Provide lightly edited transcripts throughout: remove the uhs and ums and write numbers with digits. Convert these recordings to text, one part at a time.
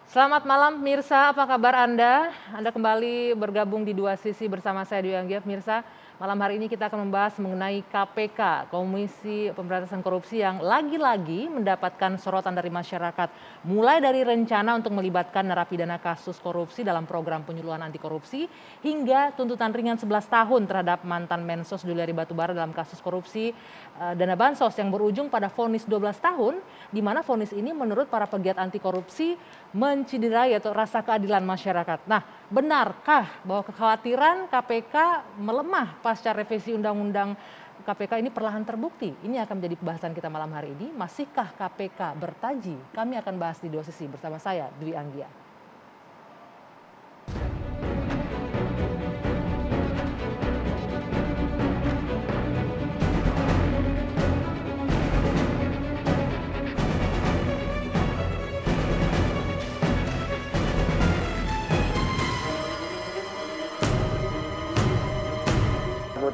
Selamat malam Mirsa, apa kabar Anda? Anda kembali bergabung di Dua Sisi bersama saya Dwi Anggia. Mirsa, malam hari ini kita akan membahas mengenai KPK, Komisi Pemberantasan Korupsi yang lagi-lagi mendapatkan sorotan dari masyarakat. Mulai dari rencana untuk melibatkan narapidana kasus korupsi dalam program penyuluhan anti korupsi, hingga tuntutan ringan 11 tahun terhadap mantan Mensos Juliari Batubara dalam kasus korupsi dana bansos yang berujung pada vonis 12 tahun, di mana vonis ini menurut para pegiat anti korupsi menciderai atau rasa keadilan masyarakat. Nah, benarkah bahwa kekhawatiran KPK melemah pasca revisi Undang-Undang KPK ini perlahan terbukti? Ini akan menjadi pembahasan kita malam hari ini. Masihkah KPK bertaji? Kami akan bahas di Dua Sisi bersama saya, Dwi Anggia.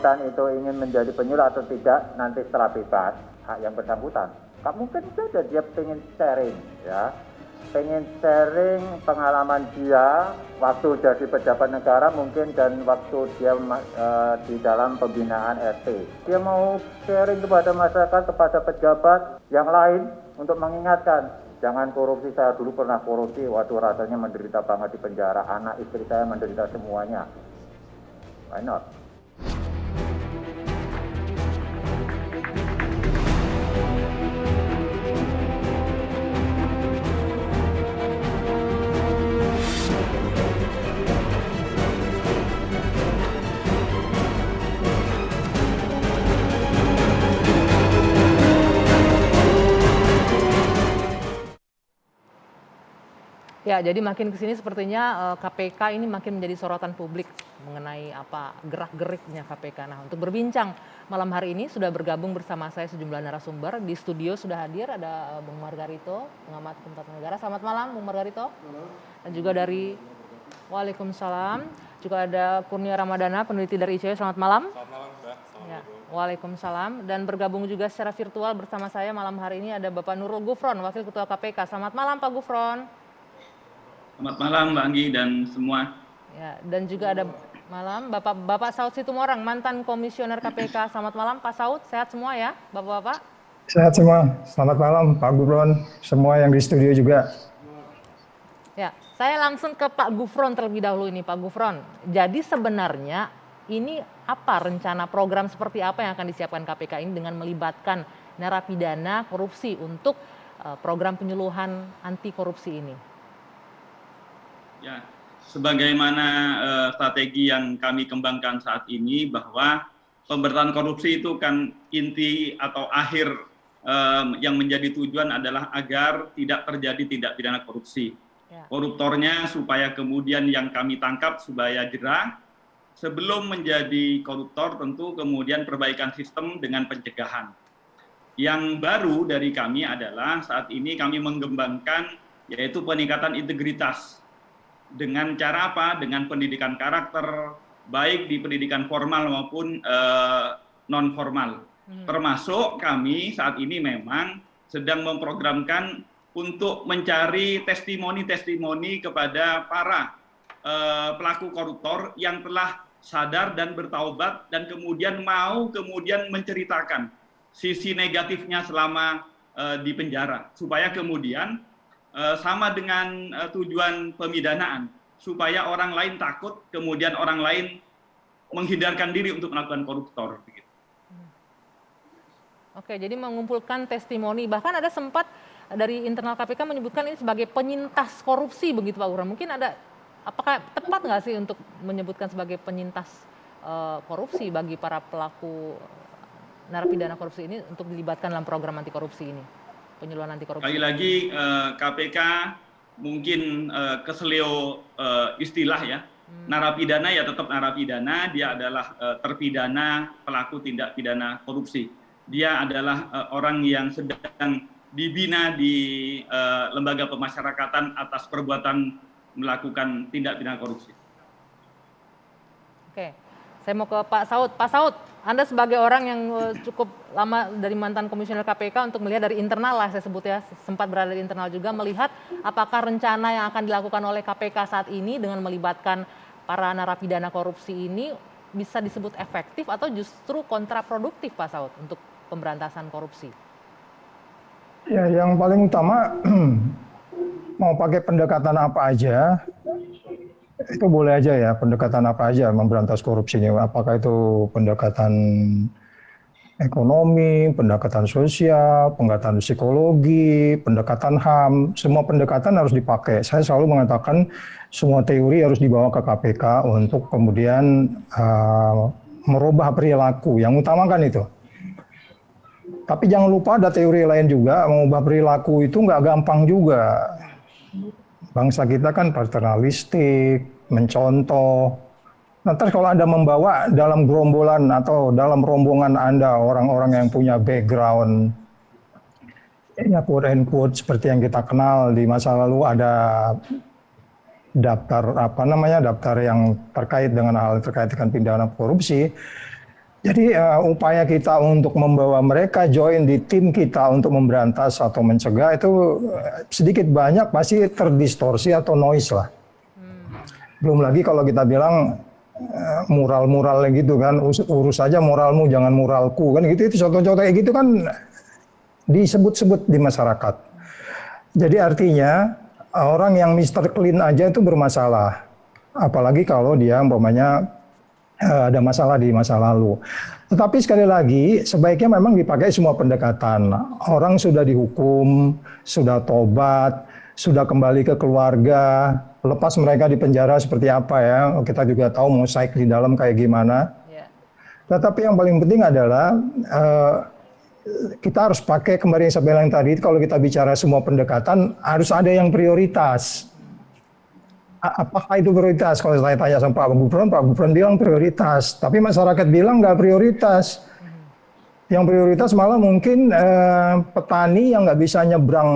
Bersangkutan itu ingin menjadi penyuluh atau tidak nanti setelah bebas, hak yang bersangkutan. Gak mungkin saja dia pengen sharing, ya, pengen sharing pengalaman dia waktu jadi pejabat negara mungkin dan waktu dia di dalam pembinaan RT. Dia mau sharing kepada masyarakat, kepada pejabat yang lain untuk mengingatkan, jangan korupsi, saya dulu pernah korupsi, waduh rasanya menderita banget di penjara, anak istri saya menderita semuanya. Why not? Ya, jadi makin ke sini sepertinya KPK ini makin menjadi sorotan publik mengenai apa gerak-geriknya KPK. Nah, untuk berbincang malam hari ini sudah bergabung bersama saya sejumlah narasumber. Di studio sudah hadir ada Bung Margarito, pengamat hukum tata negara. Selamat malam, Bung Margarito. Dan juga dari Waalaikumsalam, juga ada Kurnia Ramadana, peneliti dari ICW. Selamat malam. Selamat malam, Mbak. Ya, Waalaikumsalam. Dan bergabung juga secara virtual bersama saya malam hari ini ada Bapak Nurul Gufron, Wakil Ketua KPK. Selamat malam, Pak Gufron. Selamat malam Mbak Anggi dan semua. Ya, dan juga ada malam Bapak Saud Situmorang, mantan komisioner KPK. Selamat malam Pak Saud, sehat semua ya Bapak-bapak? Sehat semua, selamat malam Pak Gufron, semua yang di studio juga. Ya, saya langsung ke Pak Gufron terlebih dahulu ini Pak Gufron. Jadi sebenarnya ini apa rencana program seperti apa yang akan disiapkan KPK ini dengan melibatkan narapidana korupsi untuk program penyuluhan anti korupsi ini? Ya, sebagaimana strategi yang kami kembangkan saat ini bahwa pemberantasan korupsi itu kan inti atau akhir yang menjadi tujuan adalah agar tidak terjadi tindak pidana korupsi. Ya. Koruptornya supaya kemudian yang kami tangkap supaya jerah. Sebelum menjadi koruptor tentu kemudian perbaikan sistem dengan pencegahan. Yang baru dari kami adalah saat ini kami mengembangkan yaitu peningkatan integritas. Dengan cara apa? Dengan pendidikan karakter, baik di pendidikan formal maupun non-formal. Termasuk kami saat ini memang sedang memprogramkan untuk mencari testimoni-testimoni kepada para pelaku koruptor yang telah sadar dan bertaubat dan kemudian mau menceritakan sisi negatifnya selama di penjara. Supaya kemudian sama dengan tujuan pemidanaan, supaya orang lain takut, kemudian orang lain menghindarkan diri untuk melakukan koruptor. Oke, jadi mengumpulkan testimoni, bahkan ada sempat dari internal KPK menyebutkan ini sebagai penyintas korupsi, begitu Pak Gufron. Mungkin ada, apakah tepat nggak sih untuk menyebutkan sebagai penyintas korupsi bagi para pelaku narapidana korupsi ini untuk dilibatkan dalam program anti korupsi ini? Penyuluhan anti korupsi. Sekali lagi KPK mungkin keselio istilah ya. Narapidana ya tetap narapidana, dia adalah terpidana pelaku tindak pidana korupsi. Dia adalah orang yang sedang dibina di lembaga pemasyarakatan atas perbuatan melakukan tindak pidana korupsi. Oke, saya mau ke Pak Saud. Pak Saud, Anda sebagai orang yang cukup lama dari mantan komisioner KPK untuk melihat dari internal lah saya sebut ya, sempat berada di internal juga, melihat apakah rencana yang akan dilakukan oleh KPK saat ini dengan melibatkan para narapidana korupsi ini bisa disebut efektif atau justru kontraproduktif Pak Saud untuk pemberantasan korupsi? Ya, yang paling utama mau pakai pendekatan apa aja, itu boleh aja ya, pendekatan apa aja memberantas korupsinya. Apakah itu pendekatan ekonomi, pendekatan sosial, pendekatan psikologi, pendekatan HAM, semua pendekatan harus dipakai. Saya selalu mengatakan semua teori harus dibawa ke KPK untuk kemudian merubah perilaku. Yang utama kan itu. Tapi jangan lupa ada teori lain juga, mengubah perilaku itu nggak gampang juga. Bangsa kita kan paternalistik, mencontoh. Nah, terus kalau Anda membawa dalam gerombolan atau dalam rombongan Anda orang-orang yang punya background, ya quote and quote seperti yang kita kenal di masa lalu ada daftar yang terkait dengan hal terkait dengan pidana korupsi. Jadi upaya kita untuk membawa mereka join di tim kita untuk memberantas atau mencegah itu sedikit banyak pasti terdistorsi atau noise lah. Belum lagi kalau kita bilang mural-mural gitu kan, urus aja moralmu jangan muralku kan gitu, itu contoh-contoh kayak gitu kan disebut-sebut di masyarakat. Jadi artinya orang yang Mr. Clean aja itu bermasalah. Apalagi kalau dia umpamanya ada masalah di masa lalu. Tetapi sekali lagi sebaiknya memang dipakai semua pendekatan. Orang sudah dihukum, sudah tobat, sudah kembali ke keluarga, lepas mereka di penjara seperti apa ya, kita juga tahu mosaik di dalam kayak gimana. Tetapi yang paling penting adalah kita harus pakai kembali yang saya bilang tadi, kalau kita bicara semua pendekatan harus ada yang prioritas. Apakah itu prioritas? Kalau saya tanya sama Pak Gufron bilang prioritas. Tapi masyarakat bilang nggak prioritas. Yang prioritas malah mungkin petani yang nggak bisa nyebrang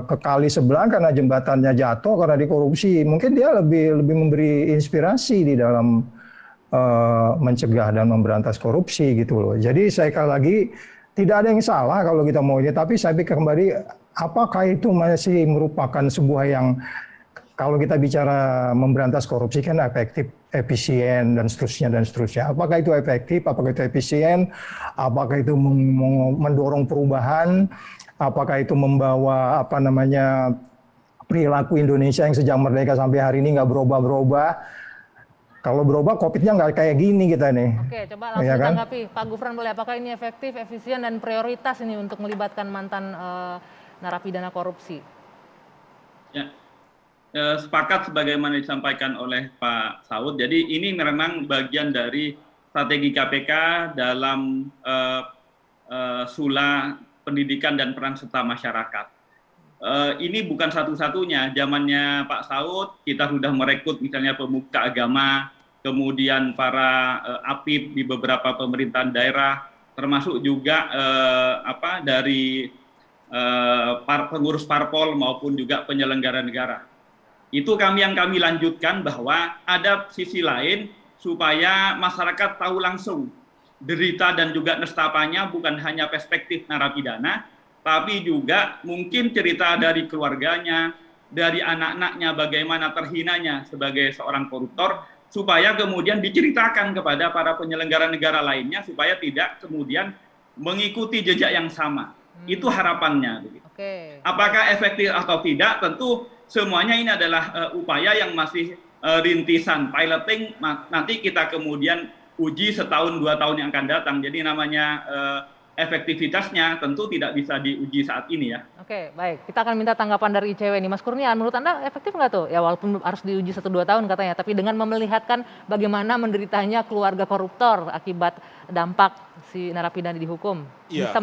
ke kali sebelah karena jembatannya jatuh karena dikorupsi. Mungkin dia lebih memberi inspirasi di dalam mencegah dan memberantas korupsi gitu loh. Jadi sekali lagi tidak ada yang salah kalau kita mau ini. Tapi saya pikir kembali apakah itu masih merupakan sebuah yang kalau kita bicara memberantas korupsi kan efektif, efisien dan seterusnya. Apakah itu efektif? Apakah itu efisien? Apakah itu mendorong perubahan? Apakah itu membawa perilaku Indonesia yang sejak merdeka sampai hari ini nggak berubah-berubah? Kalau berubah, COVID-nya nggak kayak gini kita nih. Oke, coba langsung ya kan? ditanggapi Pak Gufron boleh. Apakah ini efektif, efisien dan prioritas ini untuk melibatkan mantan narapidana korupsi? Ya. Sepakat sebagaimana disampaikan oleh Pak Saud. Jadi ini memang bagian dari strategi KPK dalam sula pendidikan dan peran serta masyarakat. Ini bukan satu-satunya. Zamannya Pak Saud kita sudah merekrut misalnya pemuka agama, kemudian para apib di beberapa pemerintahan daerah, termasuk juga dari pengurus parpol maupun juga penyelenggara negara. Itu yang kami lanjutkan bahwa ada sisi lain supaya masyarakat tahu langsung derita dan juga nestapanya bukan hanya perspektif narapidana, tapi juga mungkin cerita dari keluarganya, dari anak-anaknya bagaimana terhinanya sebagai seorang koruptor, supaya kemudian diceritakan kepada para penyelenggara negara lainnya supaya tidak kemudian mengikuti jejak yang sama. Itu harapannya. Apakah efektif atau tidak, tentu semuanya ini adalah upaya yang masih rintisan, piloting, nanti kita kemudian uji setahun 2 tahun yang akan datang. Jadi namanya efektivitasnya tentu tidak bisa diuji saat ini ya. Oke, baik. Kita akan minta tanggapan dari ICW nih. Mas Kurnia, menurut Anda efektif nggak tuh? Ya walaupun harus diuji 1-2 tahun katanya, tapi dengan melihatkan bagaimana menderitanya keluarga koruptor akibat dampak si narapidana dihukum, bisa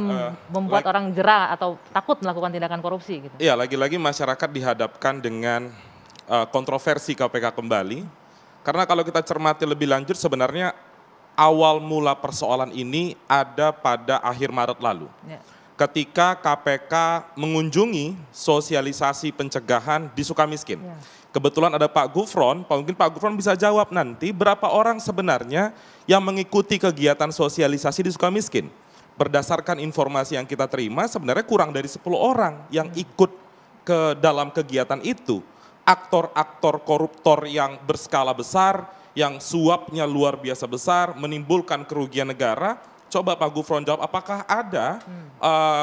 membuat orang jera atau takut melakukan tindakan korupsi gitu. Iya, lagi-lagi masyarakat dihadapkan dengan kontroversi KPK kembali. Karena kalau kita cermati lebih lanjut sebenarnya awal mula persoalan ini ada pada akhir Maret lalu. ketika KPK mengunjungi sosialisasi pencegahan di Sukamiskin. Kebetulan ada Pak Gufron, mungkin Pak Gufron bisa jawab nanti berapa orang sebenarnya yang mengikuti kegiatan sosialisasi di Sukamiskin. Berdasarkan informasi yang kita terima sebenarnya kurang dari 10 orang yang ikut ke dalam kegiatan itu. Aktor-aktor koruptor yang berskala besar, yang suapnya luar biasa besar, menimbulkan kerugian negara. Coba Pak Gufron jawab, apakah ada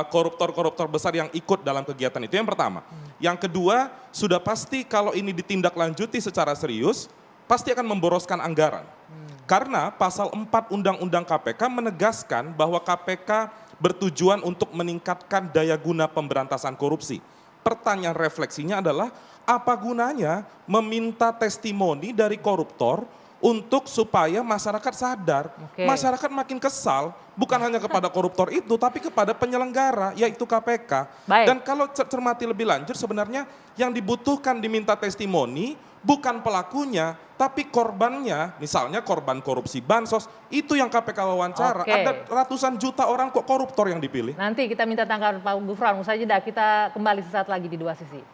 koruptor-koruptor besar yang ikut dalam kegiatan itu? Yang pertama. Yang kedua, sudah pasti kalau ini ditindaklanjuti secara serius, pasti akan memboroskan anggaran. Karena pasal 4 Undang-Undang KPK menegaskan bahwa KPK bertujuan untuk meningkatkan daya guna pemberantasan korupsi. Pertanyaan refleksinya adalah, apa gunanya meminta testimoni dari koruptor untuk supaya masyarakat sadar, masyarakat makin kesal, bukan hanya kepada koruptor itu, tapi kepada penyelenggara, yaitu KPK. Dan kalau cermati lebih lanjut, sebenarnya yang dibutuhkan diminta testimoni bukan pelakunya, tapi korbannya, misalnya korban korupsi bansos, itu yang KPK wawancara. Ada ratusan juta orang kok koruptor yang dipilih. Nanti kita minta tanggapan Pak Gufron, usai jeda kita kembali sesaat lagi di Dua Sisi.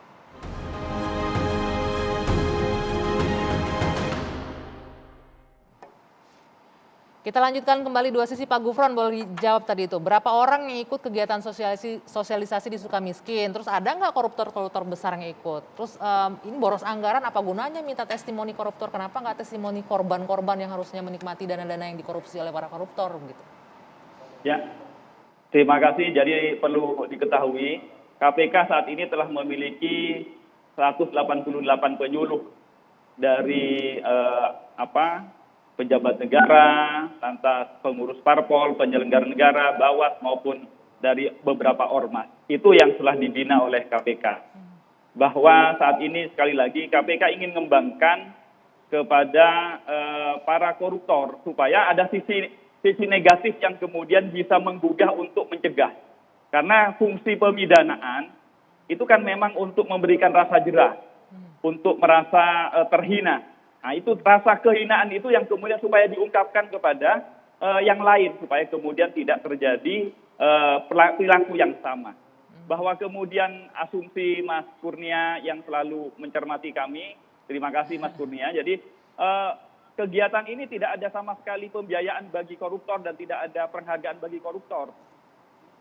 Kita lanjutkan kembali Dua Sisi. Pak Gufron boleh jawab tadi itu, berapa orang yang ikut kegiatan sosialisasi di Sukamiskin, terus ada nggak koruptor-koruptor besar yang ikut, terus ini boros anggaran, apa gunanya minta testimoni koruptor, kenapa nggak testimoni korban-korban yang harusnya menikmati dana-dana yang dikorupsi oleh para koruptor gitu? Ya, terima kasih. Jadi perlu diketahui, KPK saat ini telah memiliki 188 penyuluh dari pejabat negara, lantas pengurus parpol, penyelenggara negara, Bawas maupun dari beberapa ormas. Itu yang telah dibina oleh KPK. Bahwa saat ini sekali lagi KPK ingin mengembangkan kepada para koruptor supaya ada sisi negatif yang kemudian bisa menggugah untuk mencegah. Karena fungsi pemidanaan itu kan memang untuk memberikan rasa jerah, untuk merasa terhina. Nah, itu rasa kehinaan itu yang kemudian supaya diungkapkan kepada yang lain, supaya kemudian tidak terjadi perilaku yang sama. Bahwa kemudian asumsi Mas Kurnia yang selalu mencermati kami, terima kasih Mas Kurnia. Jadi kegiatan ini tidak ada sama sekali pembiayaan bagi koruptor dan tidak ada penghargaan bagi koruptor.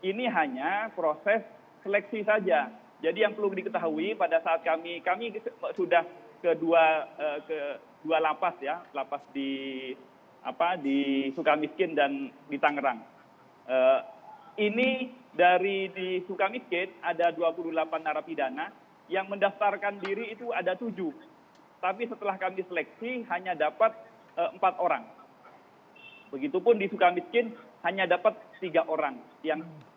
Ini hanya proses seleksi saja. Jadi yang perlu diketahui pada saat kami sudah ke dua lapas ya, lapas di Sukamiskin dan di Tangerang. Ini di Sukamiskin ada 28 narapidana yang mendaftarkan diri itu ada 7. Tapi setelah kami seleksi hanya dapat 4 orang. Begitupun di Sukamiskin hanya dapat 3 orang.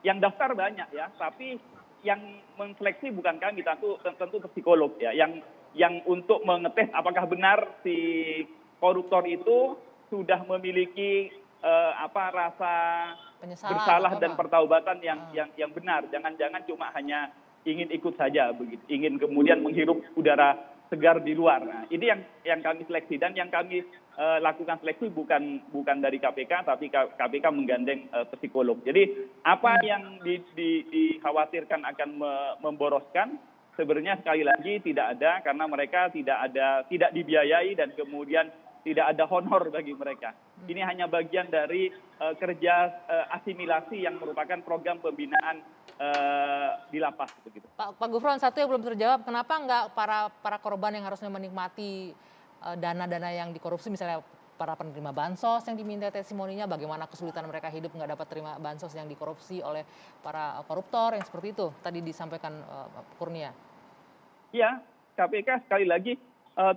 Yang daftar banyak ya, tapi yang menseleksi bukan kami, tentu psikolog ya, yang untuk mengetes apakah benar si koruptor itu sudah memiliki rasa bersalah dan pertaubatan yang benar. Jangan-jangan cuma hanya ingin ikut saja begitu, ingin kemudian menghirup udara segar di luar. Nah, ini yang kami seleksi, dan yang kami lakukan seleksi bukan dari KPK, tapi KPK menggandeng psikolog. Jadi apa yang dikhawatirkan akan memboroskan, sebenarnya sekali lagi tidak ada, karena mereka tidak dibiayai dan kemudian tidak ada honor bagi mereka. Ini hanya bagian dari kerja asimilasi yang merupakan program pembinaan di lapas begitu. Pak Gufron, satu yang belum terjawab, kenapa nggak para korban yang harusnya menikmati dana-dana yang dikorupsi, misalnya para penerima bansos yang diminta testimoninya, bagaimana kesulitan mereka hidup nggak dapat terima bansos yang dikorupsi oleh para koruptor yang seperti itu tadi disampaikan Kurnia. Ya, KPK sekali lagi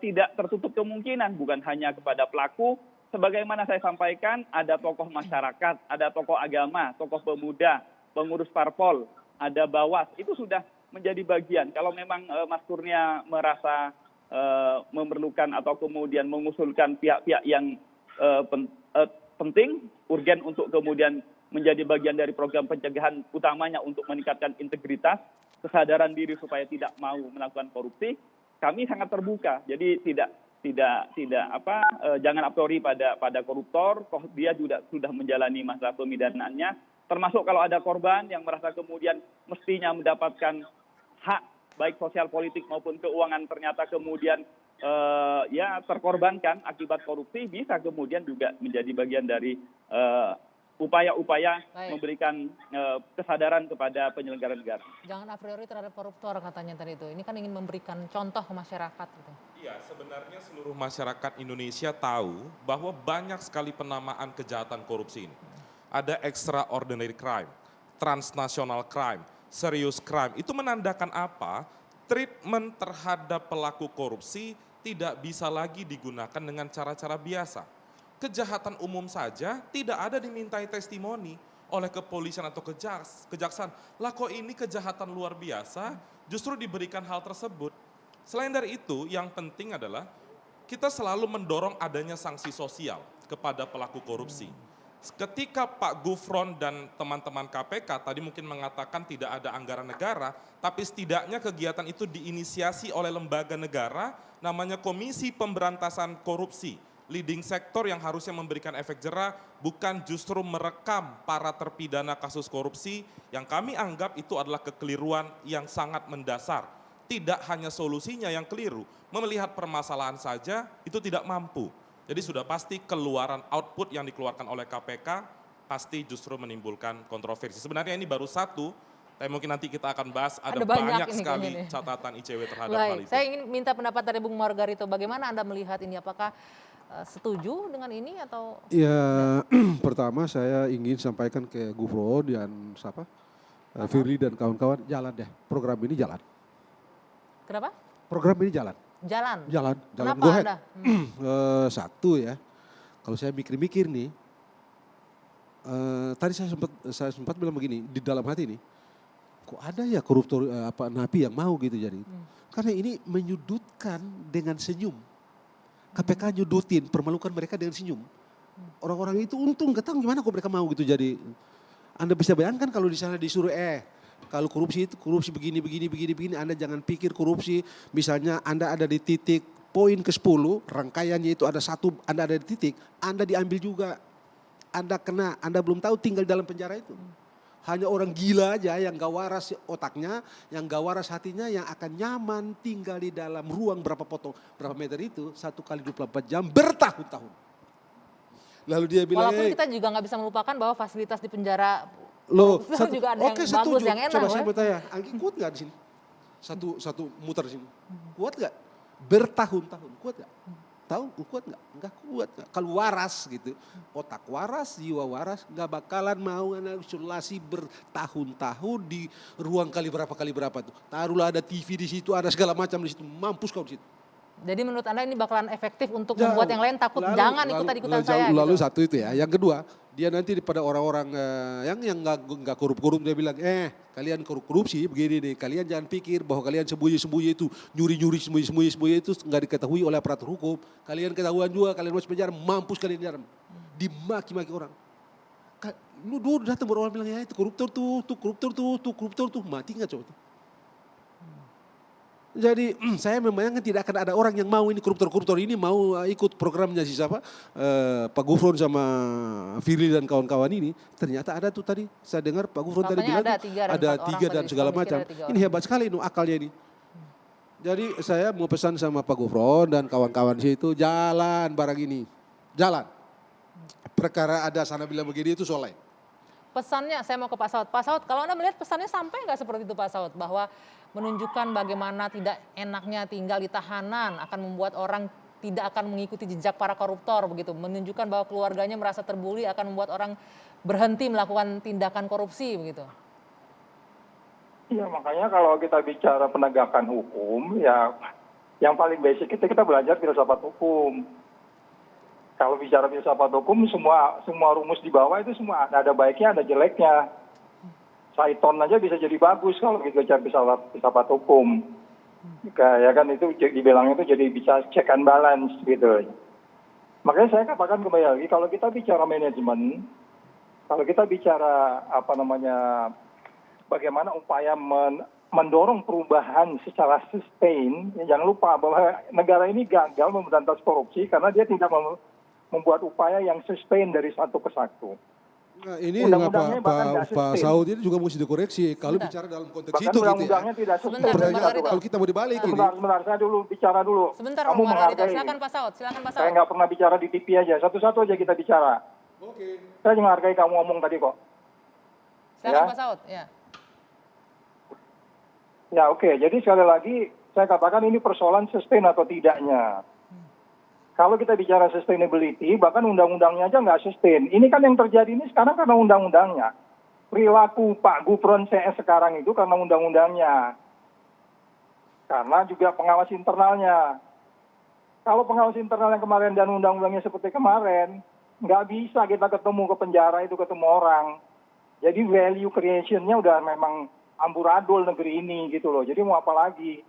tidak tertutup kemungkinan, bukan hanya kepada pelaku. Sebagaimana saya sampaikan, ada tokoh masyarakat, ada tokoh agama, tokoh pemuda, pengurus parpol, ada Bawas, itu sudah menjadi bagian. Kalau memang Mas Kurnia merasa memerlukan atau kemudian mengusulkan pihak-pihak yang penting, urgen untuk kemudian menjadi bagian dari program pencegahan, utamanya untuk meningkatkan integritas, kesadaran diri supaya tidak mau melakukan korupsi, kami sangat terbuka. Jadi jangan a priori pada koruptor, dia juga sudah menjalani masa pemidanaannya, Termasuk kalau ada korban yang merasa kemudian mestinya mendapatkan hak baik sosial politik maupun keuangan ternyata kemudian ya terkorbankan akibat korupsi, bisa kemudian juga menjadi bagian dari upaya-upaya memberikan kesadaran kepada penyelenggara negara. Jangan a priori terhadap koruptor katanya tadi itu. Ini kan ingin memberikan contoh ke masyarakat gitu. Iya, sebenarnya seluruh masyarakat Indonesia tahu bahwa banyak sekali penamaan kejahatan korupsi ini. Ada extraordinary crime, transnational crime, serious crime. Itu menandakan apa? Treatment terhadap pelaku korupsi tidak bisa lagi digunakan dengan cara-cara biasa. Kejahatan umum saja tidak ada dimintai testimoni oleh kepolisian atau kejaksaan. Lah kok ini kejahatan luar biasa justru diberikan hal tersebut. Selain dari itu, yang penting adalah kita selalu mendorong adanya sanksi sosial kepada pelaku korupsi. Ketika Pak Gufron dan teman-teman KPK tadi mungkin mengatakan tidak ada anggaran negara, tapi setidaknya kegiatan itu diinisiasi oleh lembaga negara, namanya Komisi Pemberantasan Korupsi. Leading sektor yang harusnya memberikan efek jera, bukan justru merekam para terpidana kasus korupsi, yang kami anggap itu adalah kekeliruan yang sangat mendasar. Tidak hanya solusinya yang keliru, melihat permasalahan saja itu tidak mampu. Jadi sudah pasti keluaran output yang dikeluarkan oleh KPK pasti justru menimbulkan kontroversi. Sebenarnya ini baru satu, tapi mungkin nanti kita akan bahas ada banyak sekali catatan ICW terhadap hal itu. Saya ingin minta pendapat dari Bung Margarito, bagaimana Anda melihat ini? Apakah setuju dengan ini atau? Ya, pertama saya ingin sampaikan ke Gufron dan Firly dan kawan-kawan, jalan deh, program ini jalan. Kenapa? Program ini jalan. Jalan. Kenapa Go ahead. Anda? Satu ya, kalau saya mikir-mikir nih, tadi saya sempat bilang begini, di dalam hati nih, kok ada ya koruptor napi yang mau gitu jadi. Karena ini menyudutkan dengan senyum. KPK nyudutin, permalukan mereka dengan senyum. Orang-orang itu untung ketang gimana kok mereka mau gitu jadi. Anda bisa bayangkan kalau di sana disuruh kalau korupsi itu korupsi begini, Anda jangan pikir korupsi, misalnya Anda ada di titik poin ke-10, rangkaiannya itu ada satu, Anda ada di titik, Anda diambil juga. Anda kena, Anda belum tahu tinggal dalam penjara itu. Hanya orang gila aja yang gak waras otaknya, yang gak waras hatinya, yang akan nyaman tinggal di dalam ruang berapa meter itu, 1 kali 24 jam bertahun-tahun. Lalu dia bilang, walaupun kita juga gak bisa melupakan bahwa fasilitas di penjara juga ada oke, yang bagus, yang enak. Coba saya mau tanya, Anggi kuat gak di sini? Satu muter di sini. Kuat gak? Bertahun-tahun, kuat gak? Tahu kuat gak? Enggak kuat. Kalau waras gitu, otak waras, jiwa waras, gak bakalan mau isolasi bertahun-tahun di ruang kali berapa tuh. Taruhlah ada TV di situ, ada segala macam di situ, mampus kau di situ. Jadi menurut Anda ini bakalan efektif untuk membuat yang lain takut, jangan ikutan saya. Lalu gitu. Satu itu ya, yang kedua, dia nanti pada orang-orang yang nggak korup-korup, dia bilang, kalian korupsi begini deh, kalian jangan pikir bahwa kalian sembunyi-sembunyi itu, nyuri-nyuri sembunyi-sembunyi itu nggak diketahui oleh aparatur hukum. Kalian ketahuan juga, kalian masuk penjara, mampus kalian di dalam. Dimaki-maki orang. Lu dulu datang orang bilang, ya itu koruptor tuh, mati nggak coba tuh. Jadi saya membayangkan tidak akan ada orang yang mau ini koruptor ini mau ikut programnya Pak Gufron sama Firly dan kawan-kawan ini. Ternyata ada tuh tadi saya dengar Pak Gufron tadi bilang ada tiga dan segala macam. Ini hebat sekali akalnya ini. Jadi saya mau pesan sama Pak Gufron dan kawan-kawan situ, jalan barang ini. Jalan. Perkara ada sana bilang begini itu soal lain. Pesannya, saya mau ke Pak Saud. Pak Saud, kalau Anda melihat pesannya sampai nggak seperti itu Pak Saud? Bahwa menunjukkan bagaimana tidak enaknya tinggal di tahanan akan membuat orang tidak akan mengikuti jejak para koruptor begitu. Menunjukkan bahwa keluarganya merasa terbuli akan membuat orang berhenti melakukan tindakan korupsi begitu. Iya, makanya kalau kita bicara penegakan hukum, ya yang paling basic kita belajar filsafat hukum. Kalau bicara filsafat hukum, semua rumus di bawah itu semua ada baiknya, ada jeleknya. Saiton aja bisa jadi bagus kalau kita bicara filsafat hukum. Ya kan itu dibilang itu jadi bisa check and balance gitu. Makanya saya katakan kembali lagi, kalau kita bicara manajemen, kalau kita bicara bagaimana upaya mendorong perubahan secara sustain, jangan lupa bahwa negara ini gagal memberantas korupsi karena dia tidak membuat upaya yang sustain dari satu ke satu. Nah, ini Undang-undangnya bahkan nggak Pak sustain. Saud ini juga mesti dikoreksi. Kalau Sebentar. bicara dalam konteks Bahkan itu gitu ya. undang-undangnya tidak sustain. Sebentar, Bung Pertanyaan, Margarito. kalau kita mau dibalik ini. Sebentar, saya dulu bicara dulu. Sebentar, Kamu Bung Margarito. menghargai. Silakan Pak Saud, silakan Pak Saya Saud. nggak pernah bicara di TV aja, satu-satu aja kita bicara. Oke. Saya menghargai kamu ngomong tadi kok. Silakan Ya. Pak Saud, ya. Ya oke, jadi sekali lagi saya katakan ini persoalan sustain atau tidaknya. Kalau kita bicara sustainability, bahkan undang-undangnya aja nggak sustain. Ini kan yang terjadi ini sekarang karena undang-undangnya. Perilaku Pak Gufron CS sekarang itu karena undang-undangnya. Karena juga pengawas internalnya. Kalau pengawas internal yang kemarin dan undang-undangnya seperti kemarin, nggak bisa kita ketemu ke penjara itu ketemu orang. Jadi value creation-nya udah memang amburadul negeri ini gitu loh. Jadi mau apa lagi?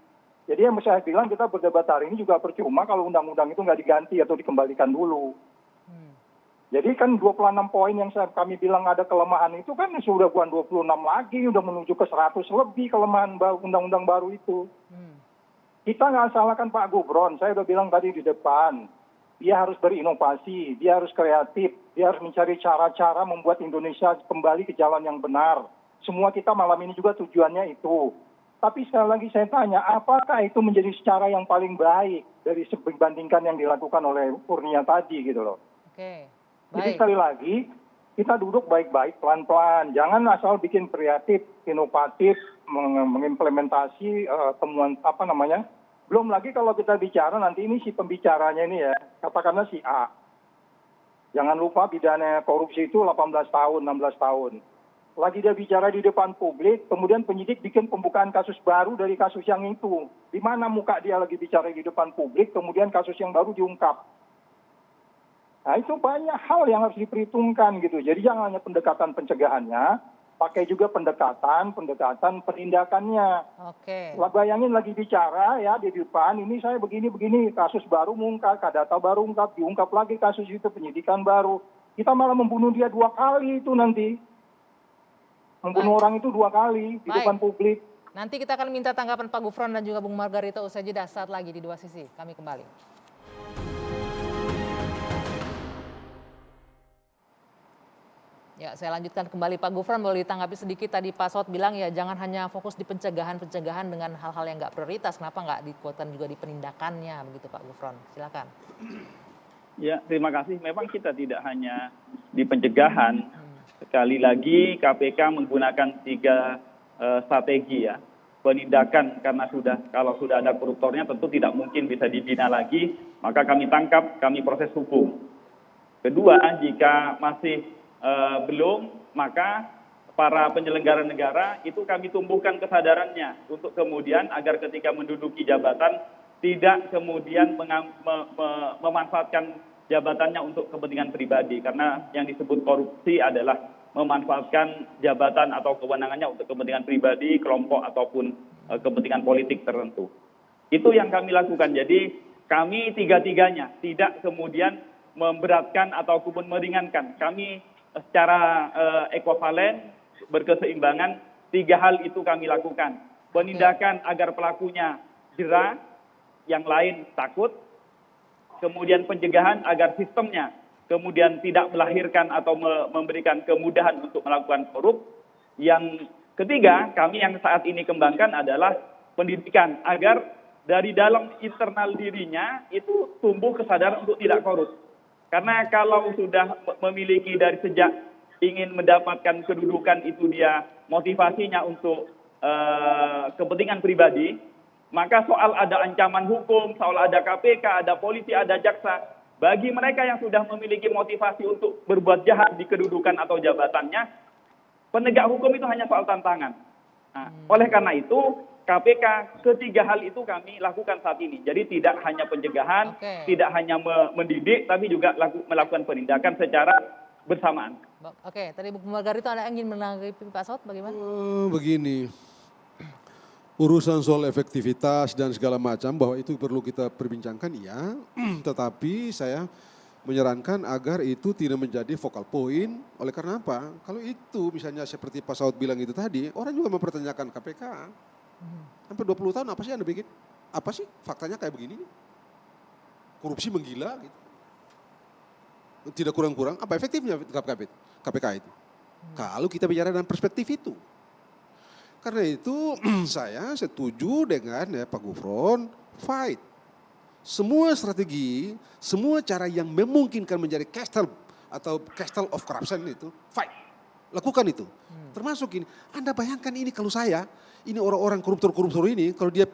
Jadi yang saya bilang kita berdebat hari ini juga percuma kalau undang-undang itu nggak diganti atau dikembalikan dulu. Jadi kan 26 poin yang kami bilang ada kelemahan itu kan sudah bukan 26 lagi, udah menuju ke 100 lebih kelemahan undang-undang baru itu. Kita nggak salahkan Pak Gufron, saya udah bilang tadi di depan. Dia harus berinovasi, dia harus kreatif, dia harus mencari cara-cara membuat Indonesia kembali ke jalan yang benar. Semua kita malam ini juga tujuannya itu. Tapi sekali lagi saya tanya, apakah itu menjadi cara yang paling baik dari dibandingkan yang dilakukan oleh Kurnia tadi gitu loh. Oke, Jadi baik. sekali lagi, kita duduk baik-baik, pelan-pelan. Jangan asal bikin kreatif, inovatif, mengimplementasi temuan apa namanya. Belum lagi kalau kita bicara nanti ini si pembicaranya ini ya, katakanlah si A. Jangan lupa pidana korupsi itu 18 tahun, 16 tahun. Lagi dia bicara di depan publik, kemudian penyidik bikin pembukaan kasus baru dari kasus yang itu. Di mana muka dia lagi bicara di depan publik, kemudian kasus yang baru diungkap. Nah itu banyak hal yang harus diperhitungkan gitu. Jadi jangan hanya pendekatan pencegahannya, pakai juga pendekatan penindakannya. Oke. Lah bayangin lagi bicara ya di depan, ini saya begini-begini, kasus baru mengungkap, data baru ungkap, diungkap lagi kasus itu, penyidikan baru. Kita malah membunuh dia 2 kali itu nanti. Membunuh orang itu 2 kali di Baik. depan publik. Nanti kita akan minta tanggapan Pak Gufron dan juga Bung Margarito usai jeda saat lagi di Dua Sisi. Kami kembali. Ya, saya lanjutkan kembali Pak Gufron, boleh ditanggapi sedikit tadi Pak Saud bilang ya jangan hanya fokus di pencegahan dengan hal-hal yang nggak prioritas, kenapa nggak dikuatkan juga di penindakannya begitu Pak Gufron, silakan. Ya, terima kasih. Memang kita tidak hanya di pencegahan. Sekali lagi KPK menggunakan 3 strategi ya. Penindakan karena kalau sudah ada koruptornya tentu tidak mungkin bisa dibina lagi, maka kami tangkap, kami proses hukum. Kedua, jika masih belum, maka para penyelenggara negara itu kami tumbuhkan kesadarannya untuk kemudian agar ketika menduduki jabatan tidak kemudian memanfaatkan jabatannya untuk kepentingan pribadi, karena yang disebut korupsi adalah memanfaatkan jabatan atau kewenangannya untuk kepentingan pribadi, kelompok ataupun kepentingan politik tertentu. Itu yang kami lakukan. Jadi kami tiga-tiganya tidak kemudian memberatkan ataupun meringankan. Kami secara ekuivalen, berkeseimbangan, 3 hal itu kami lakukan. Penindakan agar pelakunya jera, yang lain takut. Kemudian pencegahan agar sistemnya kemudian tidak melahirkan atau memberikan kemudahan untuk melakukan korup. Yang ketiga, kami yang saat ini kembangkan adalah pendidikan agar dari dalam internal dirinya itu tumbuh kesadaran untuk tidak korup. Karena kalau sudah memiliki dari sejak ingin mendapatkan kedudukan itu dia motivasinya untuk kepentingan pribadi, maka soal ada ancaman hukum, soal ada KPK, ada polisi, ada jaksa, bagi mereka yang sudah memiliki motivasi untuk berbuat jahat di kedudukan atau jabatannya, penegak hukum itu hanya soal tantangan. Nah, oleh karena itu, KPK, 3 hal itu kami lakukan saat ini. Jadi tidak hanya pencegahan, tidak hanya mendidik, tapi juga melakukan penindakan secara bersamaan. Oke, tadi Bung Margarito ada ingin menanggapi Pak Saud bagaimana? Begini, urusan soal efektivitas dan segala macam bahwa itu perlu kita perbincangkan ya, tetapi saya menyarankan agar itu tidak menjadi focal point. Oleh karena apa? Kalau itu misalnya seperti Pak Saud bilang itu tadi, orang juga mempertanyakan KPK. Sampai 20 tahun apa sih Anda bikin? Apa sih faktanya kayak begini? Korupsi menggila gitu. tidak kurang-kurang, apa efektifnya KPK itu? Kalau kita bicara dalam perspektif itu. Karena itu saya setuju dengan Pak Gufron, fight. Semua strategi, semua cara yang memungkinkan menjadi castle atau castle of corruption itu, fight. Lakukan itu. Termasuk ini, Anda bayangkan ini kalau saya, ini orang-orang koruptor-koruptor ini, kalau dia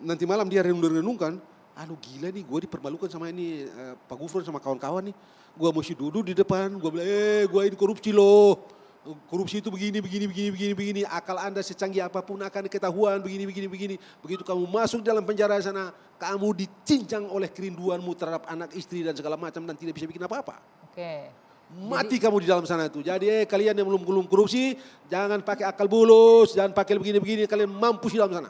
nanti malam dia renung-renungkan, gila nih gue dipermalukan sama ini Pak Gufron sama kawan-kawan nih. Gue mesti duduk di depan, gue bilang, gue ini korupsi loh. Korupsi itu begini. Akal Anda secanggih apapun akan ketahuan begini. Begitu kamu masuk dalam penjara sana, kamu dicincang oleh kerinduanmu terhadap anak, istri dan segala macam dan tidak bisa bikin apa-apa. Oke. Mati kamu di dalam sana itu. Jadi kalian yang belum korupsi, jangan pakai akal bulus, jangan pakai begini, kalian mampus di dalam sana.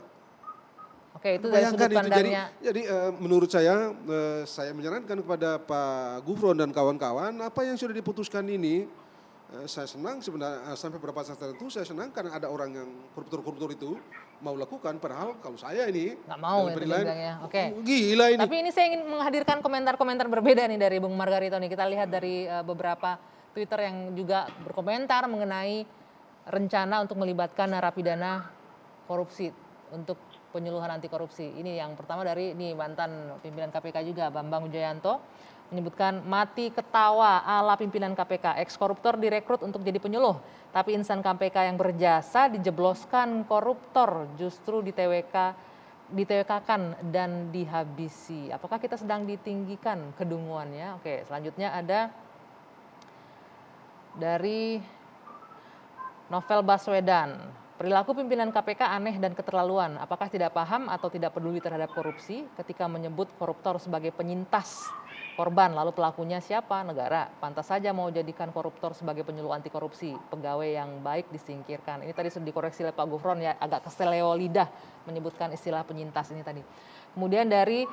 Oke, itu dari sudut pandangnya. Jadi menurut saya menyarankan kepada Pak Gufron dan kawan-kawan, apa yang sudah diputuskan ini, saya senang sebenarnya sampai beberapa saat tertentu saya senang karena ada orang yang koruptor itu mau lakukan, padahal kalau saya ini nggak mau ya penilaiannya. Oke. Gila ini. Tapi ini saya ingin menghadirkan komentar-komentar berbeda nih dari Bung Margarito nih. Kita lihat dari beberapa Twitter yang juga berkomentar mengenai rencana untuk melibatkan narapidana korupsi untuk penyuluhan anti korupsi. Ini yang pertama dari mantan pimpinan KPK juga, Bambang Wijoyanto, menyebutkan mati ketawa ala pimpinan KPK, ex-koruptor direkrut untuk jadi penyuluh, tapi insan KPK yang berjasa dijebloskan koruptor, justru ditewekakan dan dihabisi. Apakah kita sedang ditinggikan kedunguannya? Oke, selanjutnya ada dari Novel Baswedan. Perilaku pimpinan KPK aneh dan keterlaluan. Apakah tidak paham atau tidak peduli terhadap korupsi ketika menyebut koruptor sebagai penyintas korban, lalu pelakunya siapa? Negara. Pantas saja mau jadikan koruptor sebagai penyuluh anti korupsi. Pegawai yang baik disingkirkan. Ini tadi sudah dikoreksi oleh Pak Gufron ya, agak keseleo lidah menyebutkan istilah penyintas ini tadi. Kemudian dari,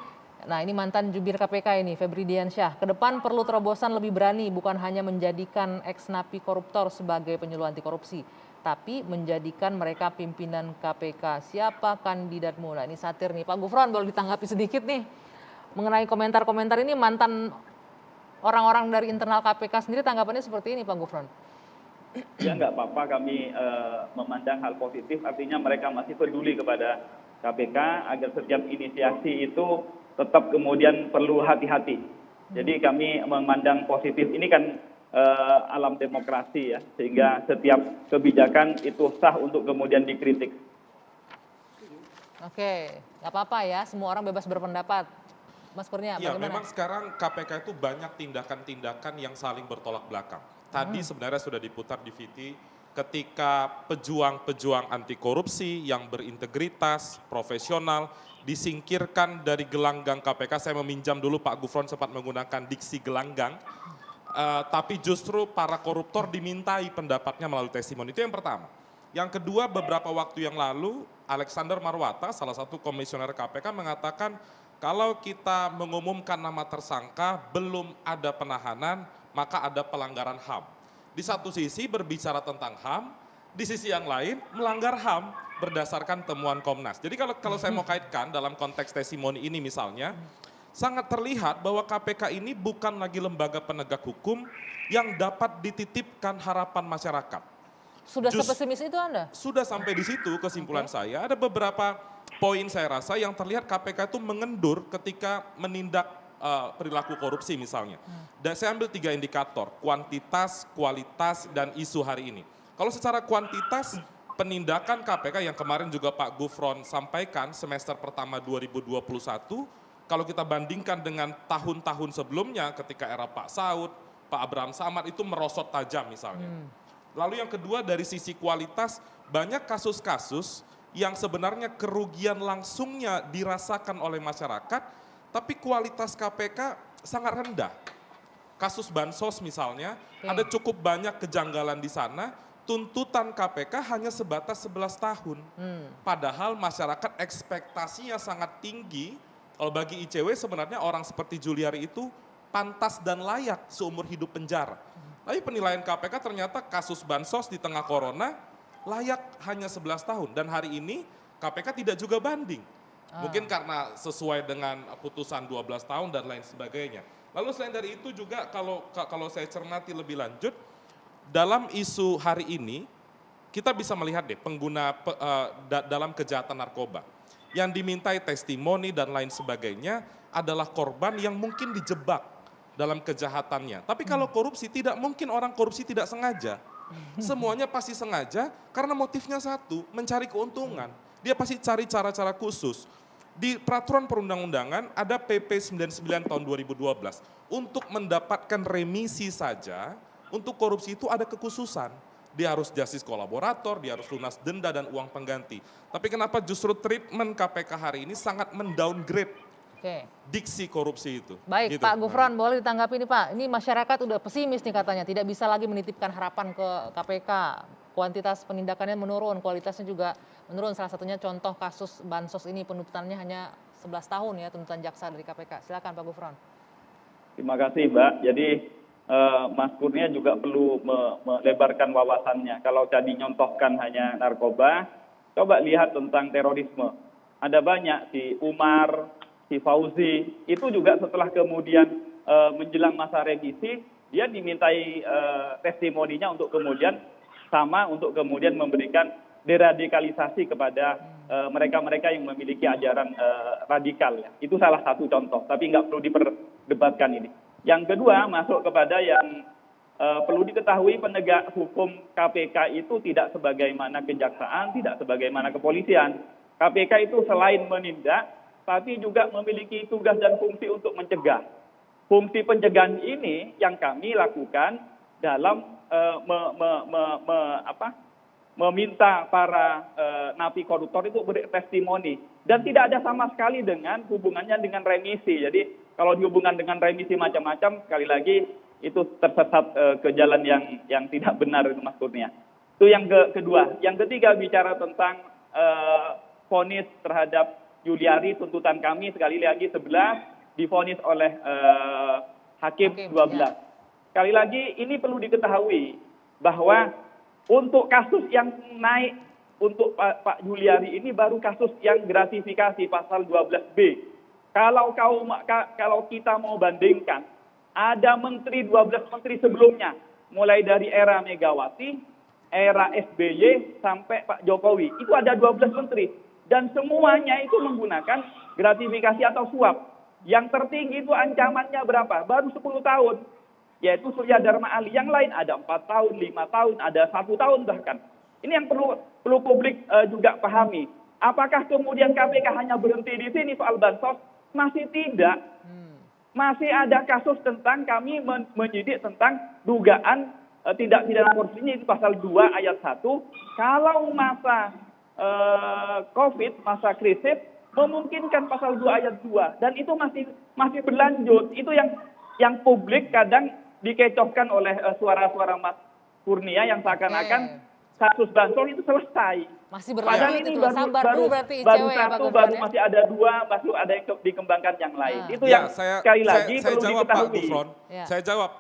ini mantan jubir KPK ini, Febri Diansyah. Kedepan perlu terobosan lebih berani, bukan hanya menjadikan ex-napi koruptor sebagai penyuluh anti korupsi, tapi menjadikan mereka pimpinan KPK. Siapa kandidatmu? Nah, ini satir nih. Pak Gufron boleh ditanggapi sedikit nih mengenai komentar-komentar ini mantan orang-orang dari internal KPK sendiri, tanggapannya seperti ini Pak Gufron. Ya nggak apa-apa, kami memandang hal positif, artinya mereka masih peduli kepada KPK agar setiap inisiasi itu tetap kemudian perlu hati-hati. Jadi kami memandang positif, ini kan alam demokrasi ya, sehingga setiap kebijakan itu sah untuk kemudian dikritik. Oke, nggak apa-apa ya, semua orang bebas berpendapat. Mas Kurnia, ya, bagaimana? memang sekarang KPK itu banyak tindakan-tindakan yang saling bertolak belakang. Tadi sebenarnya sudah diputar di VT ketika pejuang-pejuang anti korupsi yang berintegritas, profesional, disingkirkan dari gelanggang KPK. Saya meminjam dulu Pak Gufron sempat menggunakan diksi gelanggang. Tapi justru para koruptor dimintai pendapatnya melalui testimoni. Itu yang pertama. Yang kedua, beberapa waktu yang lalu Alexander Marwata, salah satu komisioner KPK mengatakan kalau kita mengumumkan nama tersangka belum ada penahanan, maka ada pelanggaran HAM. Di satu sisi berbicara tentang HAM, di sisi yang lain melanggar HAM berdasarkan temuan Komnas. Jadi kalau saya mau kaitkan dalam konteks testimoni ini misalnya, sangat terlihat bahwa KPK ini bukan lagi lembaga penegak hukum yang dapat dititipkan harapan masyarakat. Sudah sepesimis itu Anda? Sudah sampai di situ kesimpulan saya. Ada beberapa poin saya rasa yang terlihat KPK itu mengendur ketika menindak perilaku korupsi misalnya. Dan saya ambil 3 indikator, kuantitas, kualitas, dan isu hari ini. Kalau secara kuantitas, penindakan KPK yang kemarin juga Pak Gufron sampaikan semester pertama 2021, kalau kita bandingkan dengan tahun-tahun sebelumnya ketika era Pak Saud, Pak Abraham Samad itu merosot tajam misalnya. Lalu yang kedua dari sisi kualitas, banyak kasus-kasus yang sebenarnya kerugian langsungnya dirasakan oleh masyarakat, tapi kualitas KPK sangat rendah. Kasus Bansos misalnya, ada cukup banyak kejanggalan di sana, tuntutan KPK hanya sebatas 11 tahun. Padahal masyarakat ekspektasinya sangat tinggi, kalau bagi ICW sebenarnya orang seperti Juliari itu pantas dan layak seumur hidup penjara. Tapi penilaian KPK ternyata kasus Bansos di tengah corona layak hanya 11 tahun. Dan hari ini KPK tidak juga banding. Mungkin karena sesuai dengan putusan 12 tahun dan lain sebagainya. Lalu selain dari itu juga kalau saya cermati lebih lanjut, dalam isu hari ini, kita bisa melihat deh pengguna dalam kejahatan narkoba. Yang dimintai testimoni dan lain sebagainya adalah korban yang mungkin dijebak dalam kejahatannya. Tapi kalau korupsi, tidak mungkin orang korupsi tidak sengaja. Semuanya pasti sengaja karena motifnya satu, mencari keuntungan. Dia pasti cari cara-cara khusus. Di peraturan perundang-undangan ada PP 99 tahun 2012. Untuk mendapatkan remisi saja, untuk korupsi itu ada kekhususan. Dia harus justice kolaborator, dia harus lunas denda dan uang pengganti. Tapi kenapa justru treatment KPK hari ini sangat mendowngrade diksi korupsi itu? Baik, gitu. Pak Gufron, boleh ditanggapi nih Pak. Ini masyarakat udah pesimis nih katanya, tidak bisa lagi menitipkan harapan ke KPK. Kuantitas penindakannya menurun, kualitasnya juga menurun. Salah satunya contoh kasus Bansos ini penuntutannya hanya 11 tahun ya tuntutan jaksa dari KPK. Silakan Pak Gufron. Terima kasih Mbak. Jadi Mas Kurnia juga perlu melebarkan wawasannya. Kalau tadi nyontohkan hanya narkoba, coba lihat tentang terorisme. Ada banyak, si Umar, si Fauzi, itu juga setelah kemudian menjelang masa revisi, dia dimintai testimoninya untuk kemudian untuk kemudian memberikan deradikalisasi kepada mereka-mereka yang memiliki ajaran radikal. Ya. Itu salah satu contoh, tapi nggak perlu diperdebatkan ini. Yang kedua, masuk kepada yang perlu diketahui, penegak hukum KPK itu tidak sebagaimana kejaksaan, tidak sebagaimana kepolisian. KPK itu selain menindak, tapi juga memiliki tugas dan fungsi untuk mencegah. Fungsi pencegahan ini yang kami lakukan dalam meminta para napi koruptor itu bertestimoni. Dan tidak ada sama sekali dengan hubungannya dengan remisi. Jadi kalau dihubungkan dengan remisi macam-macam, sekali lagi itu tersesat ke jalan yang tidak benar itu Mas Kurnia. Itu yang kedua. Yang ketiga bicara tentang vonis terhadap Juliari, tuntutan kami sekali lagi 11, divonis oleh hakim 12. Ya. Sekali lagi ini perlu diketahui bahwa untuk kasus yang naik untuk Pak Juliari ini baru kasus yang gratifikasi pasal 12B. Kalau kita mau bandingkan, ada 12 menteri sebelumnya, mulai dari era Megawati, era SBY sampai Pak Jokowi, itu ada 12 menteri. Dan semuanya itu menggunakan gratifikasi atau suap. Yang tertinggi itu ancamannya berapa? Baru 10 tahun. Yaitu Surya Dharma Ali. Yang lain ada 4 tahun, 5 tahun, ada 1 tahun bahkan. Ini yang perlu publik juga pahami. Apakah kemudian KPK hanya berhenti di sini soal bansos? Masih tidak. Masih ada kasus tentang kami menyidik tentang dugaan tindak pidana korupsi ini pasal 2 ayat 1. Kalau masa COVID, masa krisis, memungkinkan pasal 2 ayat 2. Dan itu masih berlanjut. Itu yang publik kadang dikecohkan oleh suara-suara Mas Kurnia yang seakan-akan kasus bansos itu selesai. Masih berlanjut itu, baru berarti baru ICW satu, ya, baru masih ada 2, baru ada yang dikembangkan yang lain. Itu yang sekali lagi perlu jawab, diketahui. Pak Gufron. Saya jawab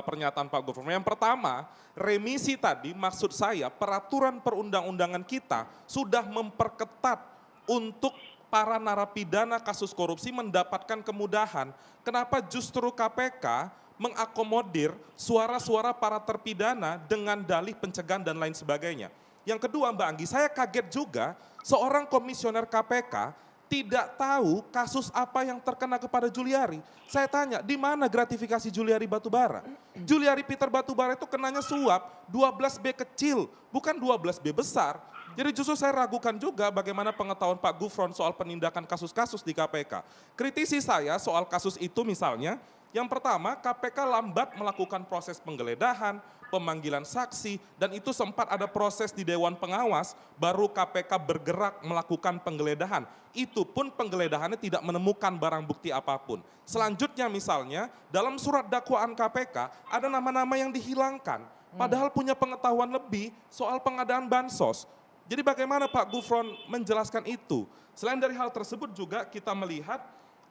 pernyataan Pak Gufron. Yang pertama, remisi tadi maksud saya peraturan perundang-undangan kita sudah memperketat untuk para narapidana kasus korupsi mendapatkan kemudahan. Kenapa justru KPK mengakomodir suara-suara para terpidana dengan dalih pencegahan dan lain sebagainya. Yang kedua Mbak Anggi, saya kaget juga seorang komisioner KPK tidak tahu kasus apa yang terkena kepada Juliari. Saya tanya, di mana gratifikasi Juliari Batubara? Juliari Peter Batubara itu kenanya suap 12B kecil, bukan 12B besar. Jadi justru saya ragukan juga bagaimana pengetahuan Pak Gufron soal penindakan kasus-kasus di KPK. Kritisi saya soal kasus itu misalnya, yang pertama KPK lambat melakukan proses penggeledahan, pemanggilan saksi, dan itu sempat ada proses di Dewan Pengawas, baru KPK bergerak melakukan penggeledahan. Itu pun penggeledahannya tidak menemukan barang bukti apapun. Selanjutnya misalnya, dalam surat dakwaan KPK ada nama-nama yang dihilangkan, padahal punya pengetahuan lebih soal pengadaan bansos. Jadi bagaimana Pak Gufron menjelaskan itu? Selain dari hal tersebut juga kita melihat